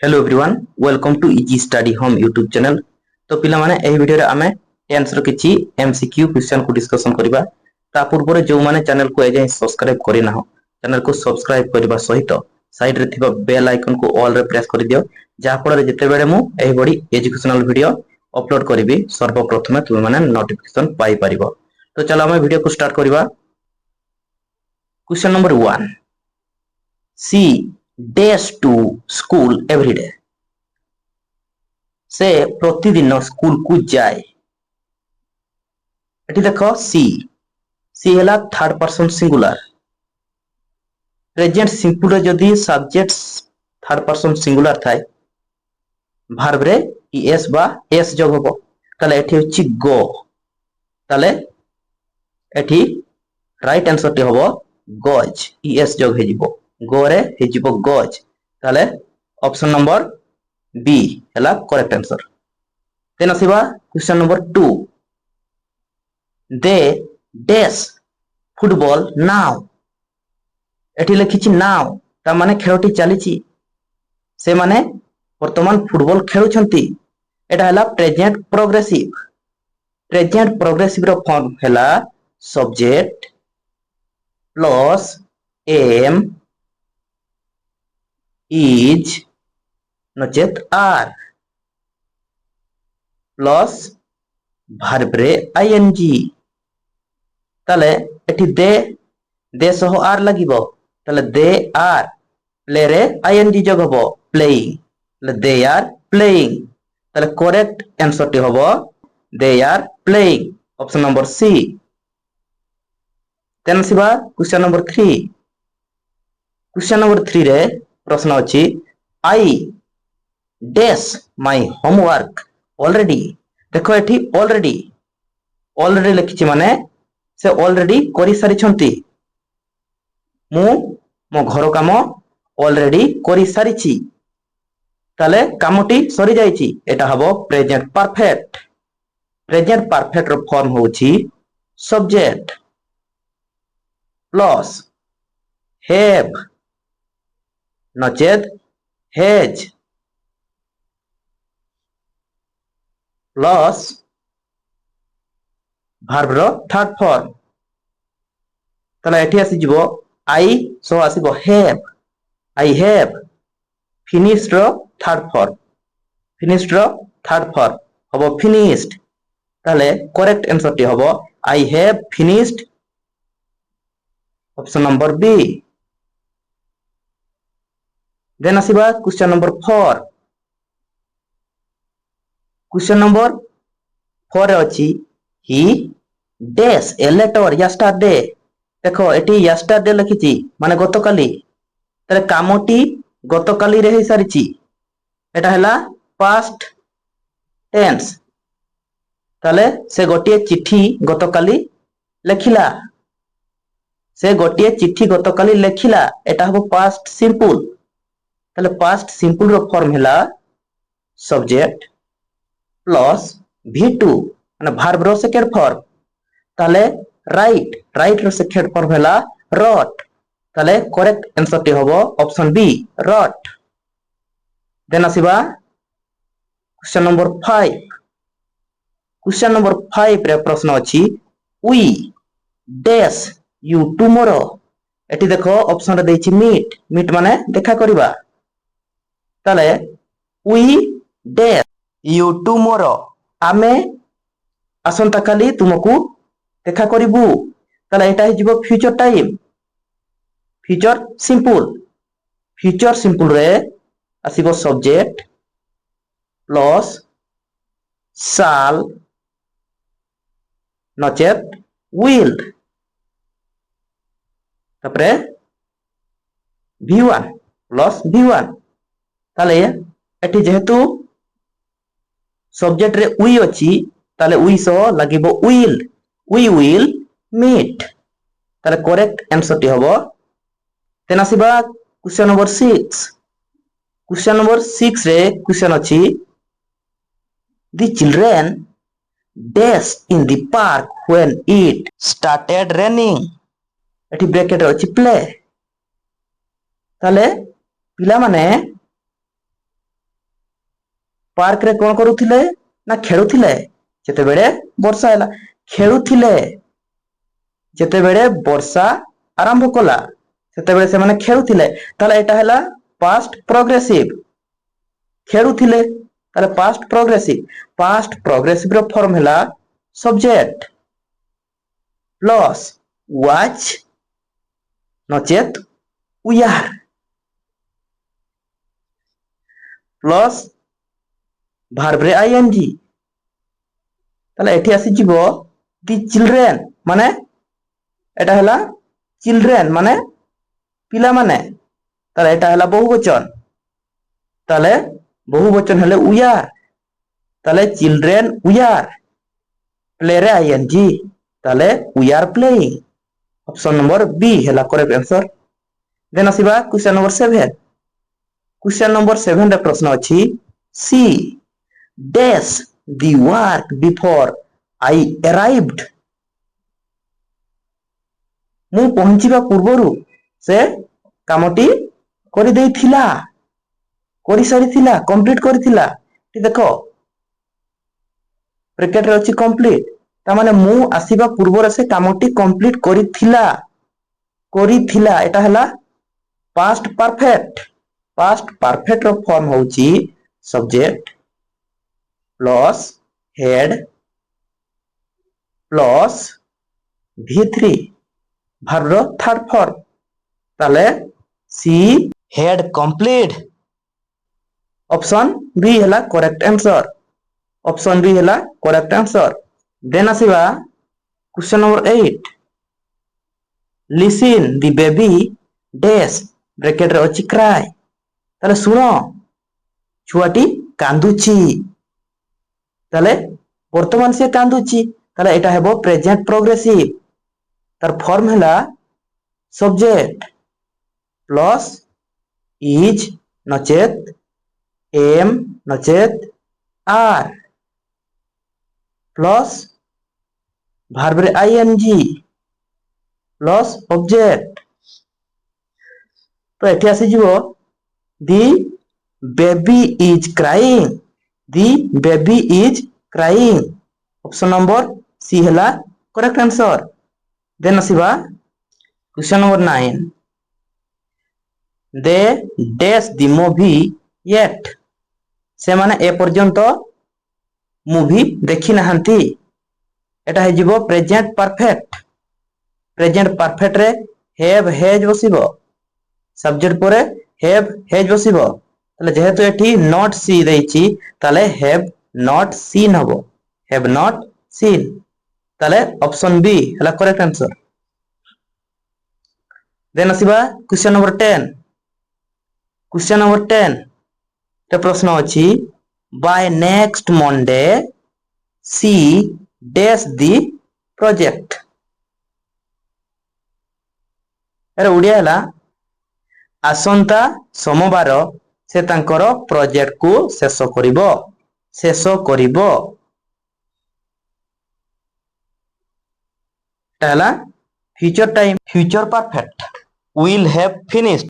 Hello everyone welcome to easy study home YouTube channel. तो पिला माने एही वीडियो रे आमे टेंस रो किछि एमसीक्यू क्वेश्चन को डिस्कशन करबा। ता पूर्व जो माने चैनल को एजे सब्सक्राइब करि ना हो चैनल को सब्सक्राइब करबा सहित साइड रे थिबा बेल आइकन को ऑल रे प्रेस कर दियो जहा फल जते बेले मु एही बडी एजुकेशनल वीडियो अपलोड करबी सर्वप्रथम तुम माने नोटिफिकेशन पाई परिबो। तो चलो हम वीडियो को स्टार्ट करबा। Question number 1 see days to school everyday. से प्रतिदिन स्कूल को जाए। एठी देखो सी सी हला third person singular. Present simple रे जदी सब्जेक्ट थर्ड पर्सन सिंगुलर थाए भार्ब रे एस बा एस जग हबो ताले एठी होची गो। ताले एठी राइट आंसर टी हबो गज एस जग हे जिवो गो रे हे जिवो गज। ताले ऑप्शन नंबर बी हला करेक्ट आंसर। देन आसीबा क्वेश्चन नंबर 2 दे डैश फुटबॉल नाउ। एठी लिखिछि नाउ ता माने खेलटी चलीछि से माने वर्तमान फुटबॉल खेलुछंती। एटा हला प्रेजेंट प्रोग्रेसिव। प्रेजेंट प्रोग्रेसिव रो फॉर्म हला सब्जेक्ट प्लस एम इज नचेत आर प्लस भार्ब रे आईएनजी। ताले एठी दे सह आर लागिबो ताले दे आर प्ले रे आईएनजी जग हबो प्लेइंग ताले दे आर प्लेइंग। ताले करेक्ट आंसर टी हबो they are playing option number C. Then सिबा क्वेश्चन नंबर 3। क्वेश्चन नंबर 3 रे प्रश्न अछि I dash my homework already. देखो एठी ऑलरेडी ऑलरेडी लिखिछि माने से ऑलरेडी करि सारि छंती। मु मो घर काम ऑलरेडी करि सारिछि ताले कामटी सरी जाइछि एटा हबो प्रेजेंट परफेक्ट। प्रेजेंट परफेक्ट रो फॉर्म होछि सब्जेक्ट प्लस हैव नचेत हैज प्लस भार्ब रो थर्ड फॉर्म। ताले एठी आसी जिवो आई सो आसीबो हैव आई हैव फिनिश्ड रो थर्ड फॉर्म। फिनिश्ड रो थर्ड फॉर्म हबो फिनिश्ड। ताले करेक्ट आंसर टी हबो I have finished option number B. Then आसीबा क्वेश्चन नंबर 4। क्वेश्चन नंबर 4 रे अछि he dash a letter yesterday. देखो एटी यस्टरडे लिखिछि माने गतकाली ताले कामटी गतकाली रे हे सारिछि एटा हला पास्ट टेंस। ताले से गोटिए चिट्ठी गतकाली लेखिला से गोटिए चिट्ठी गतकाली लेखिला एटा हबो पास्ट सिंपल। ताले पास्ट सिंपल रो फॉर्म हला सब्जेक्ट प्लस V2 माने वर्ब रो सेकंड फॉर्म। ताले राइट राइट रो सेकंड फॉर्म हला रॉट। ताले करेक्ट आंसर टी हबो ऑप्शन बी रॉट। देन आसीबा क्वेश्चन नंबर 5। क्वेश्चन नंबर 5 रे प्रश्न अछि वी डैश यू टुमारो। एटी देखो ऑप्शन रे देछि मीट मीट माने देखा करबा। ताले वी डैश यू टुमारो आमे आसंता काली तुमको देखा करिबु। ताले एटा हि जिवो फ्यूचर टाइम। फ्यूचर सिंपल रे आसीबो सब्जेक्ट प्लस शाल नचेत विल तापरे V1 प्लस V1। ताले एठी जेहेतु सब्जेक्ट रे वी अछि ताले वी सो लागिबो विल वी विल मीट। ताले करेक्ट आंसर टी हबो। देन आसीबा क्वेश्चन नंबर 6। क्वेश्चन नंबर 6 रे क्वेश्चन अछि the children dash in the park when it started raining. एठी ब्रैकेट अछि प्ले। ताले पिला माने ପାର୍କ ରେ କଣ କରୁଥିଲେ ନା ଖେଳୁଥିଲେ ଯେତେବେଳେ ବର୍ଷା ହେଲା। ଖେଳୁଥିଲେ ଯେତେବେଳେ ବର୍ଷା ଆରମ୍ଭ କଲା ସେତେବେଳେ ସେମାନେ ଖେଳୁଥିଲେ। ତାହେଲେ ଏଟା ହେଲା ପାଷ୍ଟ ପ୍ରୋଗ୍ରେସିଭ। ଖେଳୁଥିଲେ ତାହେଲେ ପାଷ୍ଟ ପ୍ରୋଗ୍ରେସିଭ। ପାଷ୍ଟ ପ୍ରୋଗ୍ରେସିଭ ର ଫର୍ମ ହେଲା ସବଜେକ୍ଟ ପ୍ଲସ୍ ୱାଚ୍ ନଚେତ୍ ୱିଆର୍ ପ୍ଲସ୍ ଭାର୍ବରେ ଆଇଏନଜି। ତାହେଲେ ଏଠି ଆସିଯିବ ଦି ଚିଲଡ୍ରେନ୍ ମାନେ ଏଟା ହେଲା ଚିଲଡ୍ରେନ୍ ମାନେ ପିଲାମାନେ। ତାହେଲେ ଏଟା ହେଲା ବହୁବଚନ। ତାହେଲେ ବହୁବଚନ ହେଲେ ୱିଆର୍। ତାହେଲେ ଚିଲଡ୍ରେନ୍ ୱିଆର୍ ପ୍ଲେରେ ଆଇଏନଜି। ତାହେଲେ ୱିଆର୍ ପ୍ଲେଇଂ। ଅପସନ ନମ୍ବର ବି ହେଲା କରେକ୍ଟ ଆନ୍ସର। ଦେନ୍ ଆସିବା କ୍ୱେଶ୍ଚନ ନମ୍ବର 7। କ୍ୱେଶ୍ଚନ ନମ୍ବର 7 ରେ ପ୍ରଶ୍ନ ଅଛି she dash the work before I arrived. ମୁଁ ପହଞ୍ଚିବା ପୂର୍ବରୁ ସେ କାମଟି କରିଦେଇଥିଲା, କରିସାରିଥିଲା, କମ୍ପ୍ଲିଟ କରିଥିଲା। ଦେଖ ବ୍ରାକେଟରେ ଅଛି କମ୍ପ୍ଲିଟ। ତାମାନେ ମୁଁ ଆସିବା ପୂର୍ବରୁ ସେ କାମଟି କମ୍ପ୍ଲିଟ କରିଥିଲା। କରିଥିଲା ଏଟା ହେଲା ପାଷ୍ଟ ପରଫେକ୍ଟ। ପାଷ୍ଟ ପରଫେକ୍ଟ ର ଫର୍ମ ହଉଛି subject plus had plus V3 ଭାର୍ବର ଥାର୍ଡ ଫର୍ମ। ତାହେଲେ she had complete. Option B ହେଲା କରେକ୍ଟ ଆନ୍ସର। ଅପସନ ବି ହେଲା କରେକ୍ଟ ଆନ୍ସର। ଦେନ୍ ଆସିବା question number 8। Listen the baby dash ବ୍ରାକେଟରେ ଅଛି କ୍ରାଏ। ତାହେଲେ ଶୁଣ ଛୁଆଟି କାନ୍ଦୁଛି। ତାହେଲେ ବର୍ତ୍ତମାନ ସେ କାନ୍ଦୁଛି। ତାହେଲେ ଏଇଟା ହେବ ପ୍ରେଜେଣ୍ଟ ପ୍ରୋଗ୍ରେସିଭ। ତାର ଫର୍ମ ହେଲା ସବଜେକ୍ଟ ପ୍ଲସ୍ ଇଜ୍ ନଚେତ୍ ଏମ୍ ନଚେତ୍ ଆର୍ ପ୍ଲସ୍ ଭାର୍ବରେ ଆଇଏନଜି ପ୍ଲସ୍ ଅବଜେକ୍ଟ। ତ ଏଠି ଆସିଯିବ the baby is crying. The baby is crying. Option number C ହେଲା କରେକ୍ଟ ଆନ୍ସର। ଦେନ୍ ଆସିବା question number 9। They dash the movie yet. ସେମାନେ ଏପର୍ଯ୍ୟନ୍ତ ମୁଭି ଦେଖି ନାହାନ୍ତି। ଏଟା ହେଇଯିବ ପ୍ରେଜେଣ୍ଟ ପରଫେକ୍ଟ। ପ୍ରେଜେଣ୍ଟ ପରଫେକ୍ଟ ରେ ହେଭ୍ ହେଜ୍ ବସିବ। ସବଜେକ୍ଟ ପରେ ହେଭ୍ ହେଜ୍ ବସିବ। ତାହେଲେ ଯେହେତୁ ଏଠି ନଟ୍ ସି ଦେଇଛି ତାହେଲେ ହେଭ୍ ନଟ୍ ସିନ୍ ହବ। Have not scene. ତାହେଲେ ଅପସନ ବି ହେଲା କରେକ୍ଟ ଆନ୍ସର। ଦେନ୍ ଆସିବା କ୍ୱେଶ୍ଚନ ନମ୍ବର 10। କ୍ୱେଶ୍ଚନ ନମ୍ବର 10 ରେ ପ୍ରଶ୍ନ ଅଛି ବାय ନେକ୍ସଟ ମଣ୍ଡେ ସି ଡ୍ୟାଶ ଦି ପ୍ରୋଜେକ୍ଟ। ଏର ଓଡିଆ ହେଲା ଆସନ୍ତା ସୋମବାର ସେ ତାଙ୍କର ପ୍ରୋଜେକ୍ଟକୁ ଶେଷ କରିବ। ଶେଷ କରିବ। ଏଟା ହେଲା future time. Future perfect will have finished.